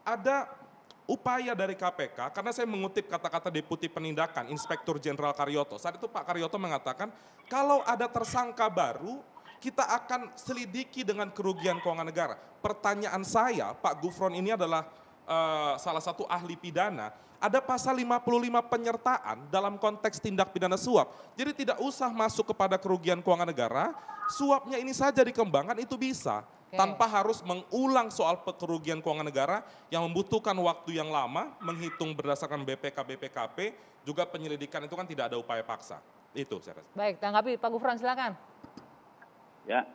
ada upaya dari KPK, karena saya mengutip kata-kata Deputi Penindakan, Inspektur Jenderal Karyoto. Saat itu Pak Karyoto mengatakan, kalau ada tersangka baru, kita akan selidiki dengan kerugian keuangan negara. Pertanyaan saya, Pak Gufron ini adalah salah satu ahli pidana, ada pasal 55 penyertaan dalam konteks tindak pidana suap. Jadi tidak usah masuk kepada kerugian keuangan negara, suapnya ini saja dikembangkan itu bisa. Tanpa harus mengulang soal kerugian keuangan negara yang membutuhkan waktu yang lama, menghitung berdasarkan BPK, BPKP, juga penyelidikan itu kan tidak ada upaya paksa. Itu saya rasa. Baik, tanggapi Pak Gufron, silakan. Ya,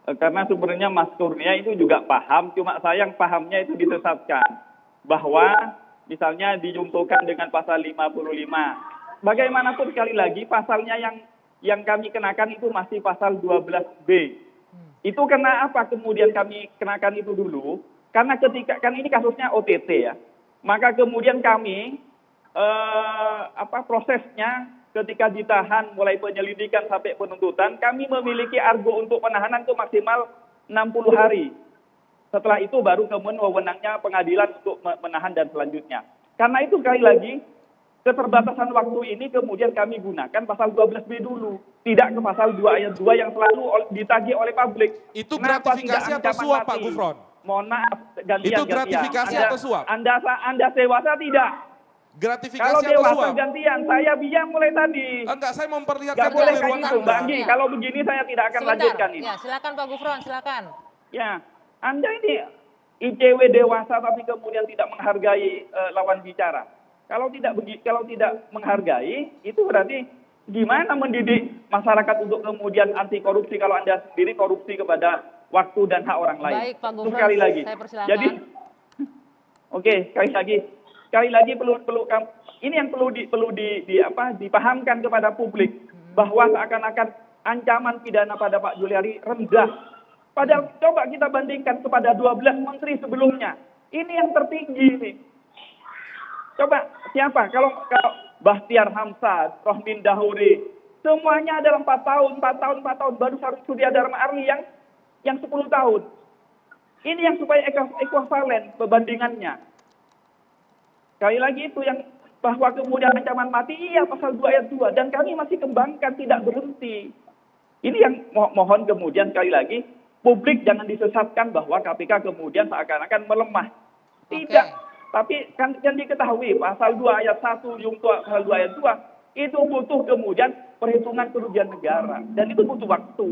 karena sebenarnya Mas Kurnia itu juga paham, cuma sayang pahamnya itu disesatkan. Bahwa misalnya dijungtokan dengan pasal 55. Bagaimanapun sekali lagi pasalnya yang kami kenakan itu masih pasal 12B. Itu karena apa kemudian kami kenakan itu dulu? Karena ketika kan ini kasusnya OTT ya. Maka kemudian kami prosesnya ketika ditahan mulai penyelidikan sampai penuntutan, kami memiliki argo untuk penahanan itu maksimal 60 hari. Setelah itu baru kemudian wewenangnya pengadilan untuk menahan dan selanjutnya. Karena itu sekali lagi keterbatasan waktu ini kemudian kami gunakan pasal 12B dulu. Tidak ke pasal 2 ayat 2 yang selalu ditagih oleh publik. Itu Kenapa gratifikasi tidak atau suap ancaman Pak mati? Gufron? Mohon maaf, gantian. Itu gratifikasi atau suap? Anda dewasa tidak? Gratifikasi Kalau atau dewasa suap? gantian, saya bilang mulai tadi. Enggak, saya memperlihatkan Nggak boleh dari kayak ruang gitu, Anda. Mbak Anggi. Kalau begini saya tidak akan lanjutkan ini. Ya, silakan Pak Gufron, silakan. Ya, Anda ini ICW dewasa tapi kemudian tidak menghargai lawan bicara. Kalau tidak menghargai, itu berarti gimana mendidik masyarakat untuk kemudian anti korupsi kalau Anda sendiri korupsi kepada waktu dan hak orang lain. Baik, Pak Gufron, sekali lagi. saya persilakan. Jadi, oke, sekali lagi perlu ini yang perlu dipahamkan kepada publik bahwa seakan-akan ancaman pidana pada Pak Juliari rendah. Padahal coba kita bandingkan kepada 12 menteri sebelumnya. Ini yang tertinggi nih. Coba siapa? Kalau Bahtiar Hamzah, Rohmin Dahuri, semuanya adalah 4 tahun, baru Surya Dharma Arli yang 10 tahun. Ini yang supaya ekuivalen pembandingannya. Sekali lagi itu yang bahwa kemudian ancaman mati, iya pasal 2 ayat 2, dan kami masih kembangkan tidak berhenti. Ini yang mohon kemudian sekali lagi, publik jangan disesatkan bahwa KPK kemudian seakan-akan melemah. Tidak. Tapi kan diketahui pasal 2 ayat 1, jungto pasal 2 ayat 2, itu butuh kemudian perhitungan kerugian negara. Dan itu butuh waktu.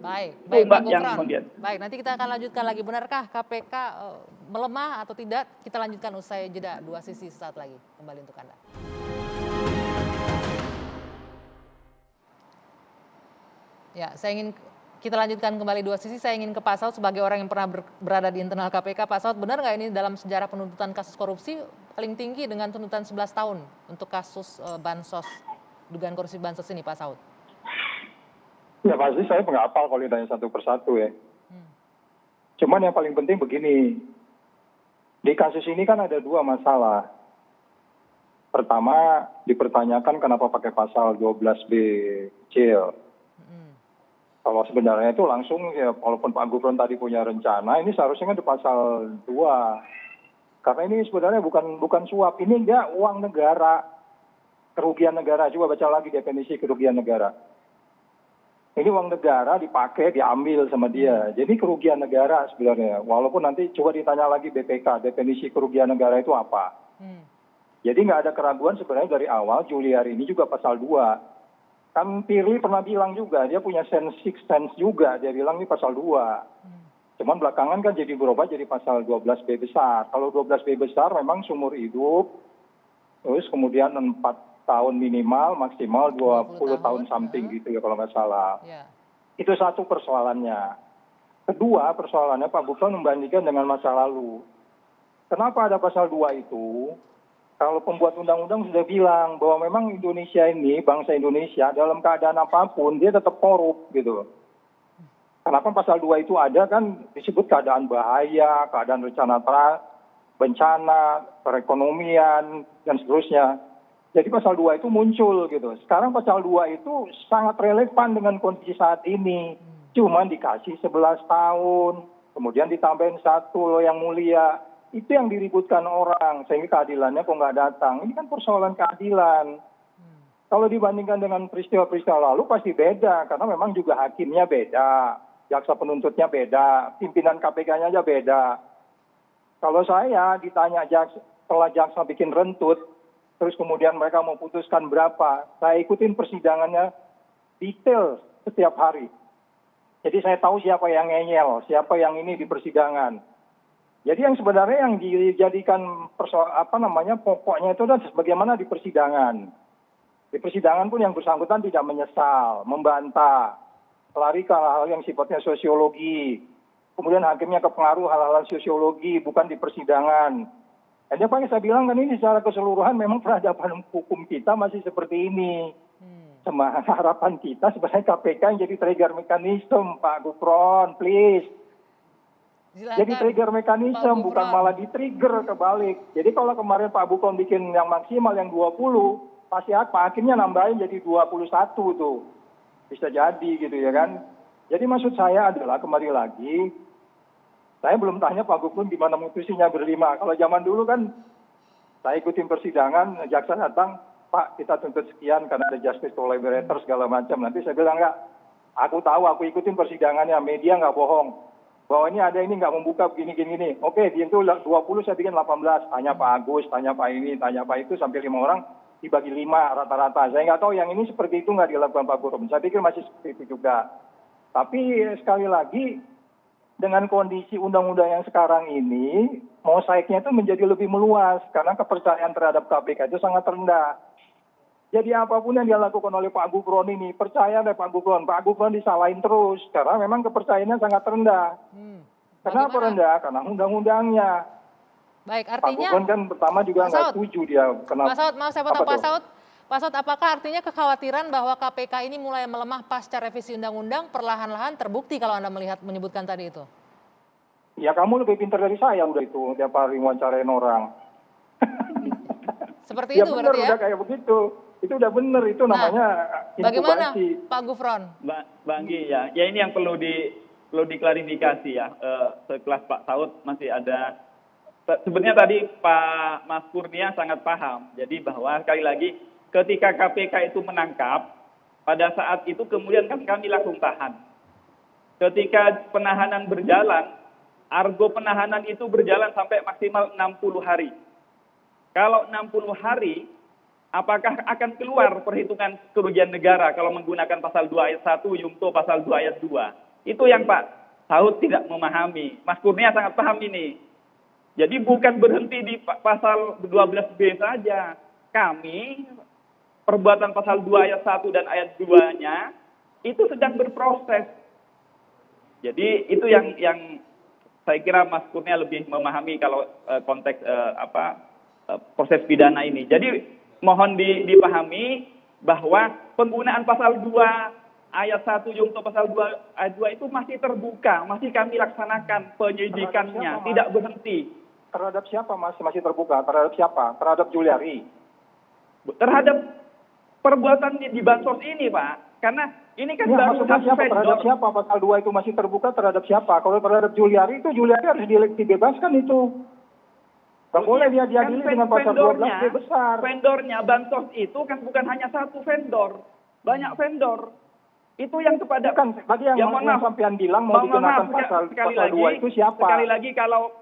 Baik Pak Gufron. Kemudian. Baik, nanti kita akan lanjutkan lagi. Benarkah KPK melemah atau tidak? Kita lanjutkan usai jeda dua sisi sesaat lagi. Kembali untuk Anda. Ya, kita lanjutkan kembali dua sisi. Saya ingin ke Pak Saud sebagai orang yang pernah berada di internal KPK. Pak Saud, benar nggak ini dalam sejarah penuntutan kasus korupsi paling tinggi dengan tuntutan 11 tahun untuk kasus bansos, dugaan korupsi bansos ini, Pak Saud? Ya pasti saya nggak hafal kalau ditanya satu persatu ya. Cuman yang paling penting begini, di kasus ini kan ada dua masalah. Pertama, dipertanyakan kenapa pakai pasal 12B kecil. Kalau sebenarnya itu langsung ya, walaupun Pak Gufron tadi punya rencana, ini seharusnya kan di pasal 2. Karena ini sebenarnya bukan suap, ini enggak uang negara, kerugian negara. Coba baca lagi definisi kerugian negara. Ini uang negara dipakai, diambil sama dia. Jadi kerugian negara sebenarnya. Walaupun nanti coba ditanya lagi BPK, definisi kerugian negara itu apa. Jadi nggak ada keraguan sebenarnya dari awal, Juliari ini juga pasal 2. Kan Pirly pernah bilang juga, dia punya six sense juga. Dia bilang ini pasal 2. Cuman belakangan kan jadi berubah jadi pasal 12B besar. Kalau 12B besar memang seumur hidup, terus kemudian 4 tahun minimal, maksimal 20 tahun something gitu ya kalau nggak salah. Itu satu persoalannya. Kedua persoalannya Pak Gufron membandingkan dengan masa lalu. Kenapa ada pasal 2 itu? Kalau pembuat undang-undang sudah bilang bahwa memang Indonesia ini, bangsa Indonesia dalam keadaan apapun dia tetap korup gitu. Kenapa pasal 2 itu ada kan disebut keadaan bahaya, keadaan rencana bencana, perekonomian dan seterusnya. Jadi pasal 2 itu muncul gitu. Sekarang pasal 2 itu sangat relevan dengan kondisi saat ini. Cuman dikasih 11 tahun, kemudian ditambahin 1 loh yang mulia. Itu yang diributkan orang, sehingga keadilannya kok nggak datang. Ini kan persoalan keadilan. Kalau dibandingkan dengan peristiwa-peristiwa lalu pasti beda, karena memang juga hakimnya beda, jaksa penuntutnya beda, pimpinan KPK-nya aja beda. Kalau saya ditanya setelah jaksa bikin rentut, terus kemudian mereka mau putuskan berapa, saya ikutin persidangannya detail setiap hari. Jadi saya tahu siapa yang ngeyel, siapa yang ini di persidangan. Jadi yang sebenarnya yang dijadikan pokoknya itu adalah sebagaimana di persidangan. Di persidangan pun yang bersangkutan tidak menyesal, membantah, lari ke hal-hal yang sifatnya sosiologi. Kemudian hakimnya kepengaruh hal-hal sosiologi, bukan di persidangan. Dan apa yang saya bilang kan ini secara keseluruhan memang peradaban hukum kita masih seperti ini. Harapan kita sebenarnya KPK yang jadi trigger mekanisme, Pak Gufron, please. Silakan, Jadi trigger mekanisme, bukan malah di-trigger kebalik. Jadi kalau kemarin Pak Gufron bikin yang maksimal yang 20, pasti hakimnya nambahin jadi 21 tuh. Bisa jadi gitu ya kan. Jadi maksud saya adalah kembali lagi, saya belum tanya Pak Gufron gimana mutusinya berlima. Kalau zaman dulu kan saya ikutin persidangan, jaksa datang, Pak kita tuntut sekian karena ada justice collaborator segala macam. Nanti saya bilang enggak, aku tahu, aku ikutin persidangannya, media nggak bohong. Bahwa ini ada ini nggak membuka begini. Oke, dia itu 20 saya bikin 18. Tanya Pak Agus, tanya Pak ini, tanya Pak itu sampai 5 orang dibagi 5 rata-rata. Saya nggak tahu yang ini seperti itu nggak dilakukan Pak Gufron. Saya pikir masih seperti itu juga. Tapi sekali lagi dengan kondisi undang-undang yang sekarang ini, mosaiknya itu menjadi lebih meluas karena kepercayaan terhadap KPK itu sangat rendah. Jadi apapun yang dilakukan oleh Pak Gufron ini, percaya deh Pak Gufron disalahin terus karena memang kepercayaannya sangat rendah. Kenapa rendah? Karena undang-undangnya. Baik, Pak artinya Gufron kan pertama juga nggak setuju dia. Kenapa? Pak Saud, maaf saya potong Pak Saud. Pak Saud, apakah artinya kekhawatiran bahwa KPK ini mulai melemah pasca revisi undang-undang perlahan-lahan terbukti kalau Anda menyebutkan tadi itu? Ya kamu lebih pintar dari saya udah itu, tiap hari wawancarain orang. Seperti itu bener, berarti ya? Udah kayak begitu. Itu udah bener, itu namanya bagaimana intubasi. Pak Gufron? Bang Gi, ya ini yang perlu diklarifikasi ya. Sekelas Pak Saud masih ada. Sebenarnya tadi Pak Mas Kurnia sangat paham. Jadi bahwa sekali lagi ketika KPK itu menangkap, pada saat itu kemudian kan kami langsung tahan. Ketika penahanan berjalan, argo penahanan itu berjalan sampai maksimal 60 hari. Kalau 60 hari, apakah akan keluar perhitungan kerugian negara kalau menggunakan pasal 2 ayat 1, Yungto pasal 2 ayat 2? Itu yang Pak Saud tidak memahami. Mas Kurnia sangat paham ini. Jadi bukan berhenti di pasal 12B saja. Kami, perbuatan pasal 2 ayat 1 dan ayat 2-nya, itu sedang berproses. Jadi itu yang saya kira Mas Kurnia lebih memahami kalau konteks proses pidana ini. Jadi mohon dipahami bahwa penggunaan pasal 2 ayat 1 Yungto pasal 2 ayat 2 itu masih terbuka, masih kami laksanakan penyidikannya, tidak berhenti. Terhadap siapa masih terbuka? Terhadap siapa? Terhadap Juliari? Terhadap perbuatan di bansos ini, Pak. Karena ini kan ya, baru satu siapa? Terhadap siapa pasal 2 itu masih terbuka? Terhadap siapa? Kalau terhadap Juliari itu, Juliari harus dibebaskan itu. Nggak boleh dia diadili kan dengan pasal 12 dia besar. Vendornya bansos itu kan bukan hanya satu vendor, banyak vendor. Itu yang kepada kan tadi yang sampean bilang mau dikenakan pasal 2 itu siapa? Sekali lagi kalau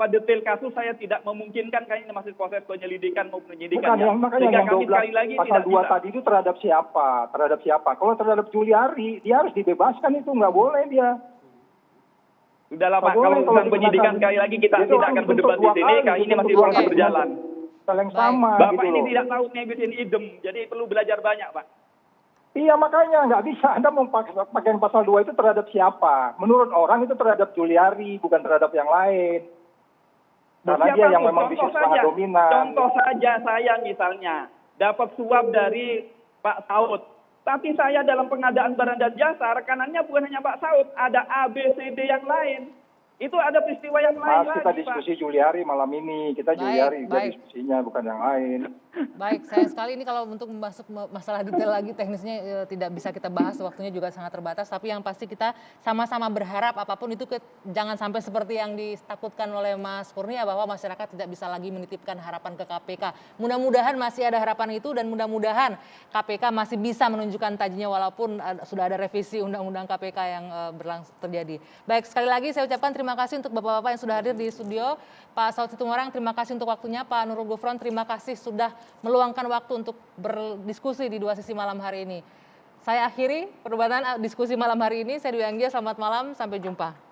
detail kasus saya tidak memungkinkan karena ini masih proses penyelidikan maupun penyidikan. Bukan, makanya yang 12 pasal 2 tadi itu terhadap siapa? Terhadap siapa? Kalau terhadap Juliari, dia harus dibebaskan itu, nggak boleh dia. Sudahlah Pak, kalau urusan penyidikan sekali lagi kita tidak akan berdebat di sini, karena ini masih proses berjalan. Yang sama Bapak gitu ini loh. tidak tahu nebis in idem, jadi perlu belajar banyak Pak. Iya makanya nggak bisa Anda mau pakai pasal 2 itu terhadap siapa? Menurut orang itu terhadap Juliari, bukan terhadap yang lain. Karena dia yang memang bisnis sangat dominan. Contoh saja saya misalnya dapat suap dari Pak Saud. Tapi saya dalam pengadaan barang dan jasa, rekanannya bukan hanya Pak Saud, ada A, B, C, D yang lain. Itu ada peristiwa yang lain lagi, kita diskusi Pak. Juliari malam ini, kita Juliari diskusinya bukan yang lain. Baik, sayang sekali ini kalau untuk masuk masalah detail lagi teknisnya tidak bisa kita bahas, waktunya juga sangat terbatas. Tapi yang pasti kita sama-sama berharap apapun itu jangan sampai seperti yang ditakutkan oleh Mas Kurnia bahwa masyarakat tidak bisa lagi menitipkan harapan ke KPK. Mudah-mudahan masih ada harapan itu dan mudah-mudahan KPK masih bisa menunjukkan tajinya walaupun sudah ada revisi Undang-Undang KPK yang berlangsung terjadi. Baik, sekali lagi saya ucapkan terima kasih untuk Bapak-Bapak yang sudah hadir di studio. Pak Saud Situmorang, terima kasih untuk waktunya. Pak Nurul Gufron, terima kasih sudah meluangkan waktu untuk berdiskusi di Dua Sisi malam hari ini. Saya akhiri perdebatan diskusi malam hari ini. Saya Dwi Anggia, selamat malam, sampai jumpa.